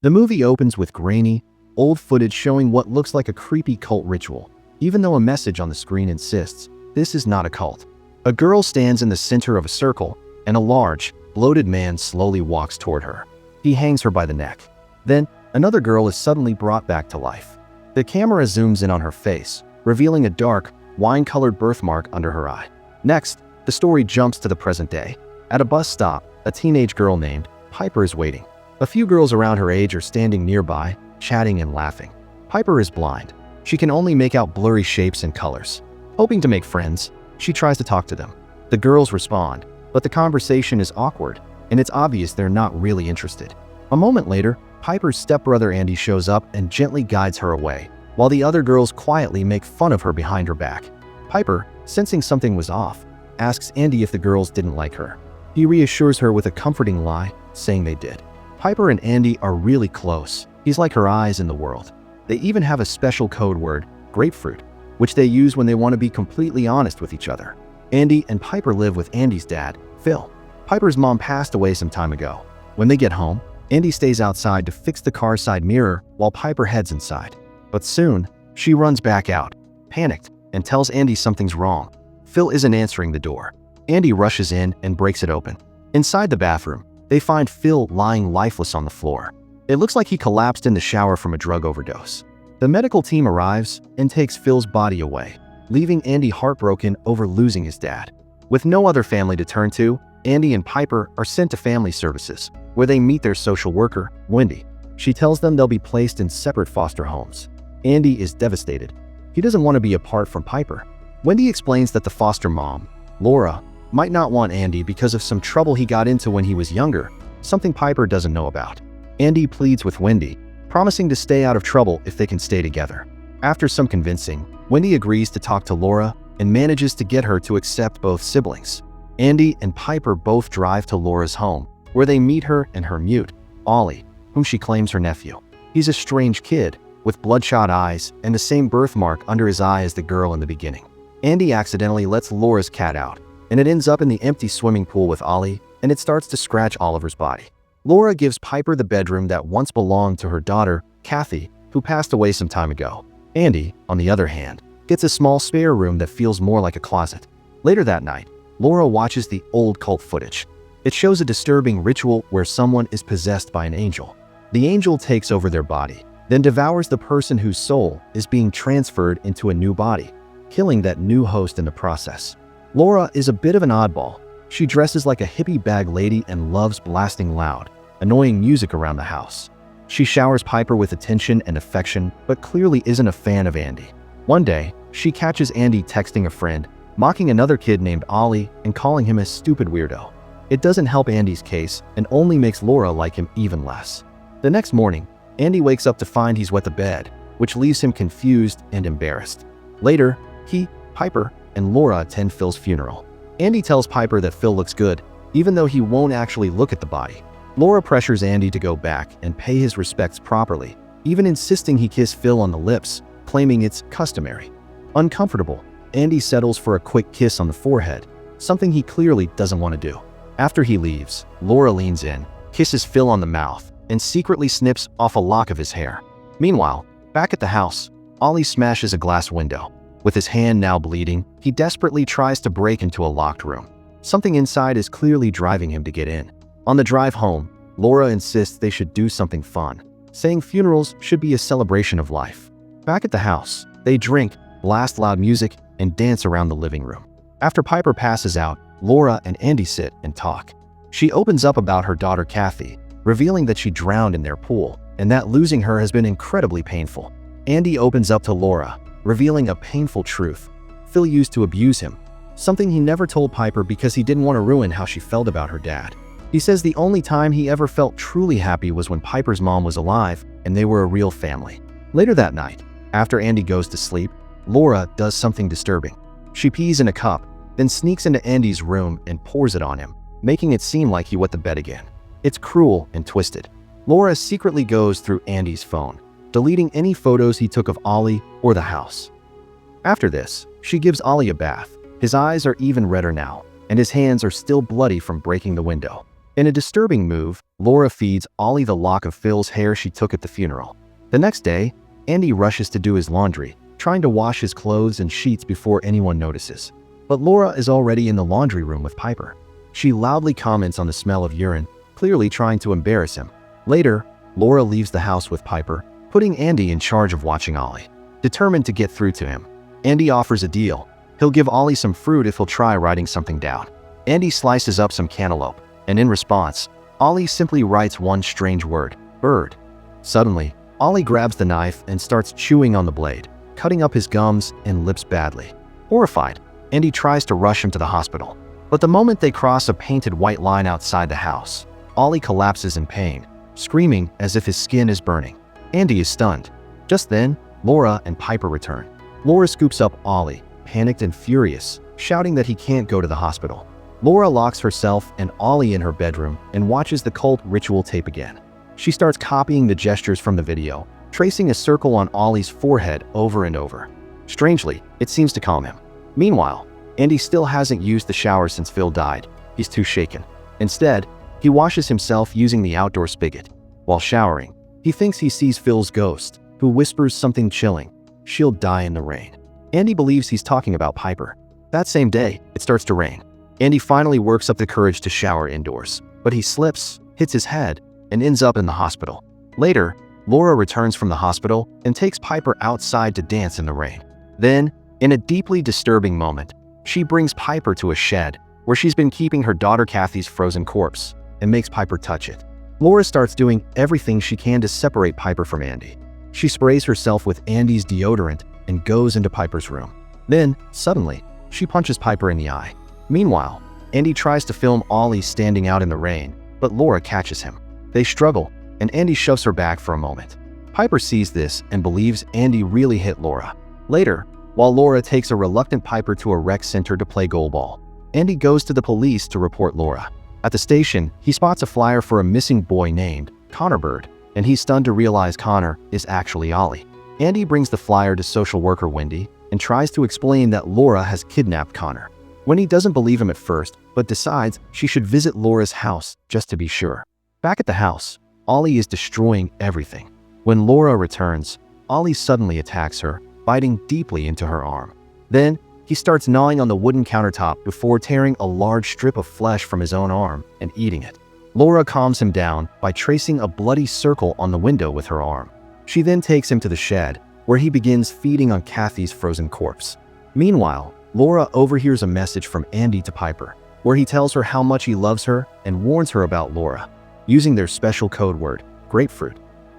The movie opens with grainy, old footage showing what looks like a creepy cult ritual, even though a message on the screen insists this is not a cult. A girl stands in the center of a circle, and a large, bloated man slowly walks toward her. He hangs her by the neck. Then, another girl is suddenly brought back to life. The camera zooms in on her face, revealing a dark, wine-colored birthmark under her eye. Next, the story jumps to the present day. At a bus stop, a teenage girl named Piper is waiting. A few girls around her age are standing nearby, chatting and laughing. Piper is blind. She can only make out blurry shapes and colors. Hoping to make friends, she tries to talk to them. The girls respond, but the conversation is awkward, and it's obvious they're not really interested. A moment later, Piper's stepbrother Andy shows up and gently guides her away, while the other girls quietly make fun of her behind her back. Piper, sensing something was off, asks Andy if the girls didn't like her. He reassures her with a comforting lie, saying they did. Piper and Andy are really close. He's like her eyes in the world. They even have a special code word, grapefruit, which they use when they want to be completely honest with each other. Andy and Piper live with Andy's dad, Phil. Piper's mom passed away some time ago. When they get home, Andy stays outside to fix the car's side mirror while Piper heads inside. But soon, she runs back out, panicked, and tells Andy something's wrong. Phil isn't answering the door. Andy rushes in and breaks it open. Inside the bathroom, they find Phil lying lifeless on the floor. It looks like he collapsed in the shower from a drug overdose. The medical team arrives and takes Phil's body away, leaving Andy heartbroken over losing his dad. With no other family to turn to, Andy and Piper are sent to family services, where they meet their social worker, Wendy. She tells them they'll be placed in separate foster homes. Andy is devastated. He doesn't want to be apart from Piper. Wendy explains that the foster mom, Laura, might not want Andy because of some trouble he got into when he was younger, something Piper doesn't know about. Andy pleads with Wendy, promising to stay out of trouble if they can stay together. After some convincing, Wendy agrees to talk to Laura and manages to get her to accept both siblings. Andy and Piper both drive to Laura's home, where they meet her and her mute, Olly, whom she claims her nephew. He's a strange kid, with bloodshot eyes and the same birthmark under his eye as the girl in the beginning. Andy accidentally lets Laura's cat out, and it ends up in the empty swimming pool with Olly, and it starts to scratch Oliver's body. Laura gives Piper the bedroom that once belonged to her daughter, Kathy, who passed away some time ago. Andy, on the other hand, gets a small spare room that feels more like a closet. Later that night, Laura watches the old cult footage. It shows a disturbing ritual where someone is possessed by an angel. The angel takes over their body, then devours the person whose soul is being transferred into a new body, killing that new host in the process. Laura is a bit of an oddball. She dresses like a hippie bag lady and loves blasting loud, annoying music around the house. She showers Piper with attention and affection, but clearly isn't a fan of Andy. One day, she catches Andy texting a friend, mocking another kid named Olly and calling him a stupid weirdo. It doesn't help Andy's case and only makes Laura like him even less. The next morning, Andy wakes up to find he's wet the bed, which leaves him confused and embarrassed. Later, he, Piper, and Laura attend Phil's funeral. Andy tells Piper that Phil looks good, even though he won't actually look at the body. Laura pressures Andy to go back and pay his respects properly, even insisting he kiss Phil on the lips, claiming it's customary. Uncomfortable, Andy settles for a quick kiss on the forehead, something he clearly doesn't want to do. After he leaves, Laura leans in, kisses Phil on the mouth, and secretly snips off a lock of his hair. Meanwhile, back at the house, Olly smashes a glass window. With his hand now bleeding, he desperately tries to break into a locked room. Something inside is clearly driving him to get in. On the drive home, Laura insists they should do something fun, saying funerals should be a celebration of life. Back at the house, they drink, blast loud music, and dance around the living room. After Piper passes out, Laura and Andy sit and talk. She opens up about her daughter Kathy, revealing that she drowned in their pool, and that losing her has been incredibly painful. Andy opens up to Laura, revealing a painful truth. Phil used to abuse him, something he never told Piper because he didn't want to ruin how she felt about her dad. He says the only time he ever felt truly happy was when Piper's mom was alive and they were a real family. Later that night, after Andy goes to sleep, Laura does something disturbing. She pees in a cup, then sneaks into Andy's room and pours it on him, making it seem like he wet the bed again. It's cruel and twisted. Laura secretly goes through Andy's phone, deleting any photos he took of Olly or the house. After this, she gives Olly a bath. His eyes are even redder now, and his hands are still bloody from breaking the window. In a disturbing move, Laura feeds Olly the lock of Phil's hair she took at the funeral. The next day, Andy rushes to do his laundry, trying to wash his clothes and sheets before anyone notices. But Laura is already in the laundry room with Piper. She loudly comments on the smell of urine, clearly trying to embarrass him. Later, Laura leaves the house with Piper, putting Andy in charge of watching Olly. Determined to get through to him, Andy offers a deal. He'll give Olly some fruit if he'll try writing something down. Andy slices up some cantaloupe, and in response, Olly simply writes one strange word: bird. Suddenly, Olly grabs the knife and starts chewing on the blade, cutting up his gums and lips badly. Horrified, Andy tries to rush him to the hospital. But the moment they cross a painted white line outside the house, Olly collapses in pain, screaming as if his skin is burning. Andy is stunned. Just then, Laura and Piper return. Laura scoops up Olly, panicked and furious, shouting that he can't go to the hospital. Laura locks herself and Olly in her bedroom and watches the cult ritual tape again. She starts copying the gestures from the video, tracing a circle on Olly's forehead over and over. Strangely, it seems to calm him. Meanwhile, Andy still hasn't used the shower since Phil died. He's too shaken. Instead, he washes himself using the outdoor spigot. While showering, he thinks he sees Phil's ghost, who whispers something chilling: "She'll die in the rain." Andy believes he's talking about Piper. That same day, it starts to rain. Andy finally works up the courage to shower indoors, but he slips, hits his head, and ends up in the hospital. Later, Laura returns from the hospital and takes Piper outside to dance in the rain. Then, in a deeply disturbing moment, she brings Piper to a shed where she's been keeping her daughter Kathy's frozen corpse and makes Piper touch it. Laura starts doing everything she can to separate Piper from Andy. She sprays herself with Andy's deodorant and goes into Piper's room. Then, suddenly, she punches Piper in the eye. Meanwhile, Andy tries to film Olly standing out in the rain, but Laura catches him. They struggle, and Andy shoves her back for a moment. Piper sees this and believes Andy really hit Laura. Later, while Laura takes a reluctant Piper to a rec center to play goalball, Andy goes to the police to report Laura. At the station, he spots a flyer for a missing boy named Connor Bird, and he's stunned to realize Connor is actually Olly. Andy brings the flyer to social worker Wendy and tries to explain that Laura has kidnapped Connor. Wendy doesn't believe him at first, but decides she should visit Laura's house just to be sure. Back at the house, Olly is destroying everything. When Laura returns, Olly suddenly attacks her, biting deeply into her arm. Then, he starts gnawing on the wooden countertop before tearing a large strip of flesh from his own arm and eating it. Laura calms him down by tracing a bloody circle on the window with her arm. She then takes him to the shed, where he begins feeding on Kathy's frozen corpse. Meanwhile, Laura overhears a message from Andy to Piper, where he tells her how much he loves her and warns her about Laura, using their special code word, grapefruit.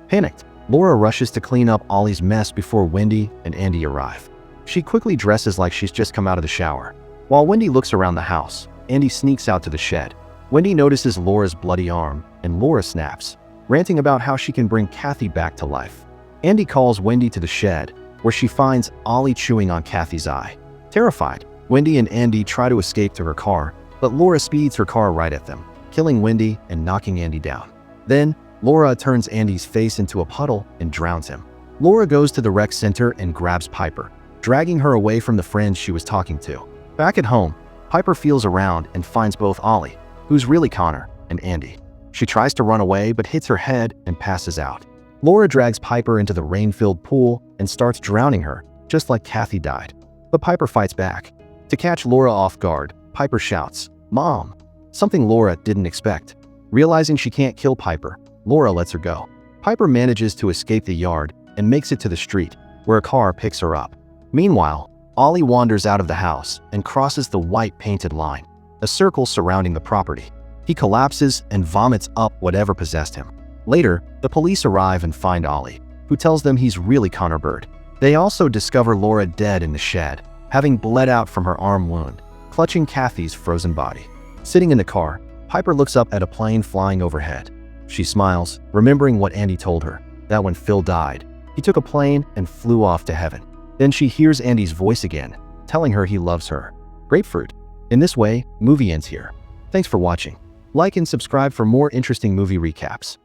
Panicked, Laura rushes to clean up Olly's mess before Wendy and Andy arrive. She quickly dresses like she's just come out of the shower. While Wendy looks around the house, Andy sneaks out to the shed. Wendy notices Laura's bloody arm, and Laura snaps, ranting about how she can bring Kathy back to life. Andy calls Wendy to the shed, where she finds Olly chewing on Kathy's eye. Terrified, Wendy and Andy try to escape to her car, but Laura speeds her car right at them, killing Wendy and knocking Andy down. Then, Laura turns Andy's face into a puddle and drowns him. Laura goes to the rec center and grabs Piper, dragging her away from the friends she was talking to. Back at home, Piper feels around and finds both Olly, who's really Connor, and Andy. She tries to run away but hits her head and passes out. Laura drags Piper into the rain-filled pool and starts drowning her, just like Kathy died. But Piper fights back. To catch Laura off guard, Piper shouts, "Mom!" something Laura didn't expect. Realizing she can't kill Piper, Laura lets her go. Piper manages to escape the yard and makes it to the street, where a car picks her up. Meanwhile, Olly wanders out of the house and crosses the white painted line, a circle surrounding the property. He collapses and vomits up whatever possessed him. Later, the police arrive and find Olly, who tells them he's really Connor Bird. They also discover Laura dead in the shed, having bled out from her arm wound, clutching Kathy's frozen body. Sitting in the car, Piper looks up at a plane flying overhead. She smiles, remembering what Andy told her, that when Phil died, he took a plane and flew off to heaven. Then she hears Andy's voice again, telling her he loves her. Grapefruit. In this way, movie ends here. Thanks for watching. Like and subscribe for more interesting movie recaps.